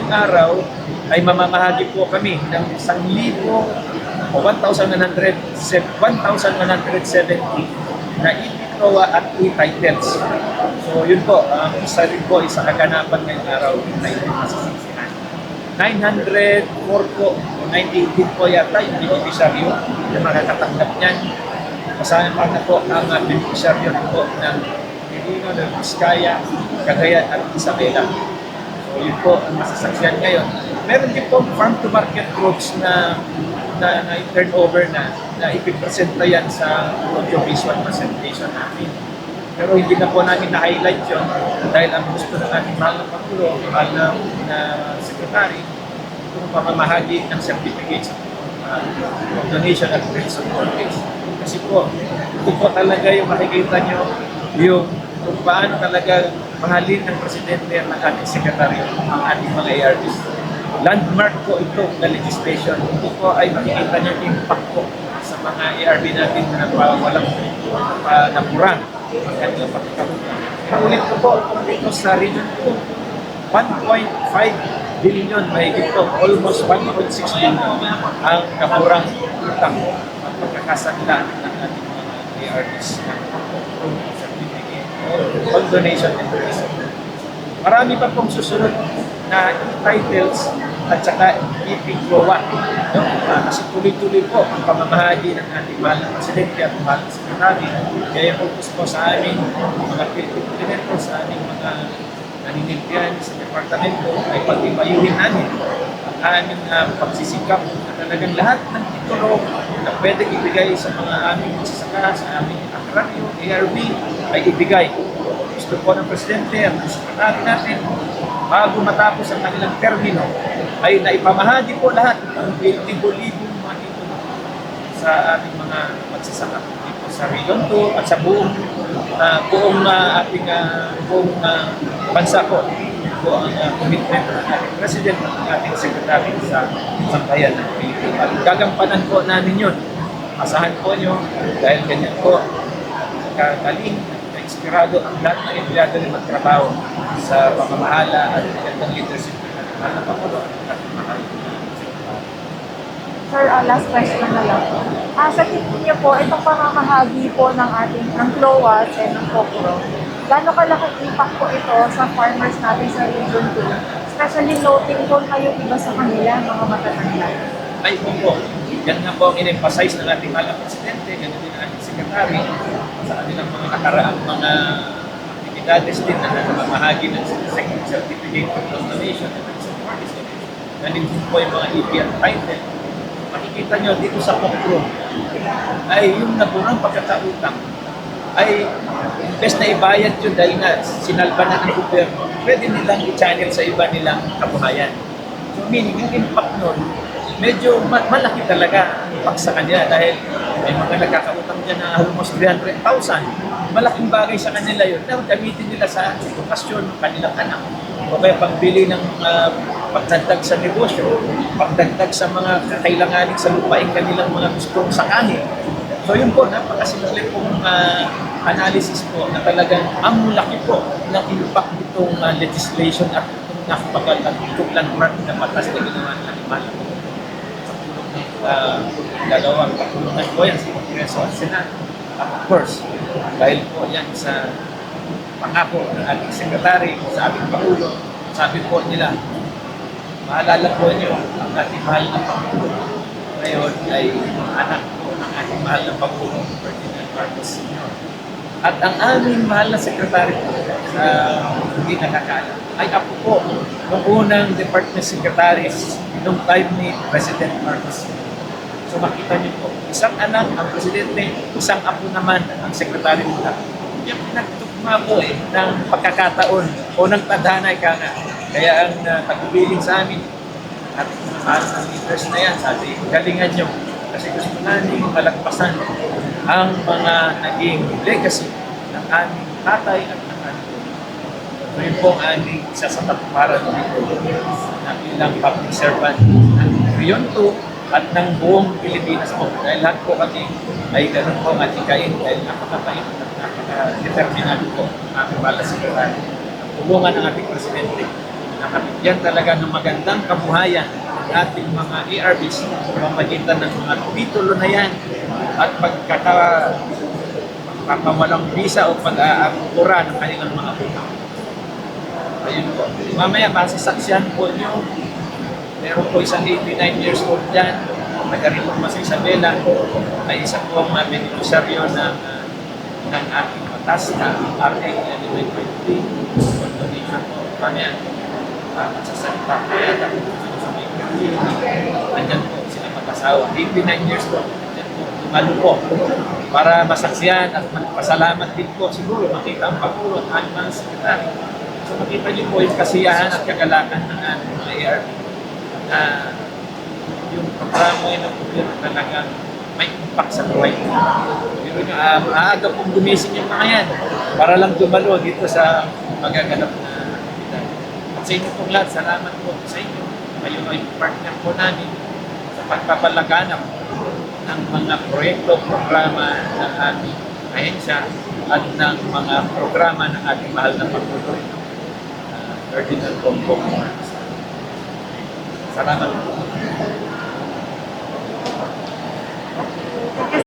ngayong araw ay mamamahagi po kami ng 1,170 na e-PICROA at e-titles. So yun po, isa rin po, isa kaganapan ngayong araw na ito masasisihan. 904 po, 98 po yata yung beneficiaryo na makakatanggap niyan. Kasama na po ang beneficiaryo po ng Pilino, ng Vizcaya, Cagayan at Isabela. So yun po ang masasaksihan ngayon. Meron din po farm-to-market groups na turnover na ipipresenta yan sa audio-visual presentation namin. Pero hindi na po namin na-highlight yun dahil ang gusto ng ating mahal na Pangulo, mahal na Secretary, itong pamamahagi ng certificates of donation at grants of mortgage. Kasi po, ito po talaga yung makikita nyo yung kung paano talaga mahalin ng Presidente at ng ating Secretary ang ating mga ARVs. Landmark po ito na legislation. Ito po ay makikita nyo yung impact po sa mga ARV natin na walang napurang ang kanilang pagkakaroon. Ulit ko po, dito sa region po, 1.5 billion mahigit po, almost 1.6 billion ang napurang utang at pagkakasanla ng ating mga ARVs on donation and tourism. Marami pa pong susunod na titles at saka e-PICROA. No? Kasi tuloy-tuloy po ang pamamahagi ng ating mahal na Presidente at mahal na Secretary. Kaya focus po sa aming mga implemento, sa aming mga naninimpihan sa departamento ay pag-ibayuhin namin ang aming pagsisikap na talagang lahat ng titulo na pwede ibigay sa mga aming magsasaka, sa aming agraryo, ARV, ay ibigay. Gusto po ng Presidente at ng Sekretary natin, bago matapos ang kanilang termino, ay naipamahagi po lahat ng libo-libong mga titulo sa ating mga magsasaka dito sa Region 2 at sa buong bansa po. Ito ang commitment ng ating President at ng ating Secretary sa sambayan ng Pilipinas. At gagampanan po namin yun. Asahan po nyo dahil ganyan po kagaling, na-inspirado ang lahat ng empleyado na magtrabaho sa pamamahala at magandang leadership ng ating mahal na Pangulo at ating mahal na Secretary. Sir, last question na lang. Sa tingin niyo po, itong pamamahagi po ng CLOAS and ng POCRO, gaano kalaking impact po ito sa farmers natin sa Region 2? Especially noting po kayo iba sa kanila, mga matatanda. Ay, po. Yan nga po ang in-emphasize ng ating mahal na Presidente, ganun din ang ating Secretary sa kanilang mga nakaraang mga aktibidades din na namamahagi ng certificate of donation at support donation. Nandito po yung mga EP at title. Makikita nyo dito sa POCRO ay yung naburang pagkakautang ay imbes na ibayad yun dahil nga sinalba na ng gobyerno, pwede nilang i-channel sa iba nilang kabuhayan. So meaning, yung impact nun, medyo malaki talaga ang impact sa kanila dahil may mga nagkakautang dyan na almost 300,000. Malaking bagay sa kanila yun na gamitin nila sa edukasyon ng kanilang anak. O kaya pagbili ng pagdagdag sa negosyo, pagdagdag sa mga kakailanganin sa lupain kanilang mga gustong sakahin. So yun po, napakasimple pong analysis po na talagang ang laki po ng impact nitong legislation at itong itong landmark na batas na ginawa ng animal. Sa tulong ng dalawang patulungan po yan sa Kongreso at Senado. At of course, dahil po yan sa pangako ng ating Secretary, sa ating Pangulo, sabi po nila, maalala po niyo ang ating mahal na Pangulo. Ngayon ay anak po ng ating mahal na Pangulo, Ferdinand Marcos Sr. At ang aming mahal na Secretary po, sa hindi nakakaalam, ay apo po ng unang Department Secretaries noong time ni President Marcos Sr. So makita niyo po, isang anak ang Presidente, isang apo naman ang Secretary nila. Yung pinagtugma po ng pagkakataon o ng tadhana ika nga. Kaya ang tagubilin sa amin at sa leaders na yan, sabi, galingan nyo. Kasi gusto namin malagpasan ang mga naging legacy ng aming tatay at ng aming. So yun po ang aming isa sa tapuparan dito na bilang public servant ng Region 2 at ng buong Pilipinas po. Dahil lahat po kami ay ganun po ang atikain dahil napakapait at napaka-determinado po ang aming bala secretary. Tulungan ng ating Presidente nakabigyan talaga ng magandang kabuhayan ang ating mga ARVs sa pamagitan ng mga titulo na yan at pagpapawalang visa o pag-aakura ng kanilang mga utang. Ayun po. Mamaya, masasaksihan po nyo, meron po isang 89 years old dyan, taga-rito po sa Isabela, ay isa po ang beneficiaryo ng ating batas na RA 1123, donation po. Mamaya, magsasalita po yan, sa may community, andyan po sila mag-asawa, 89 years old, andyan po, dumalo po, para masaksihan at magpasalamat din po, siguro makita ang Pangulo at ang mga sekretary. So makita niyo po yung kasiyahan at kagalakan ng ating mga ARV na yung programa ng gobyerno talagang may impact sa buhay. Pero nyo, maaga pong gumising yung mga yan para lang dumalo dito sa magaganap na aktividad. At sa inyo pong lahat, salamat po sa inyo. Kayo ay partner po namin sa pagpapalaganap ng mga proyekto, programa ng ating ahensya at ng mga programa ng ating mahal na Pangulo. Ferdinand Bongbong Marcos. Salamat po.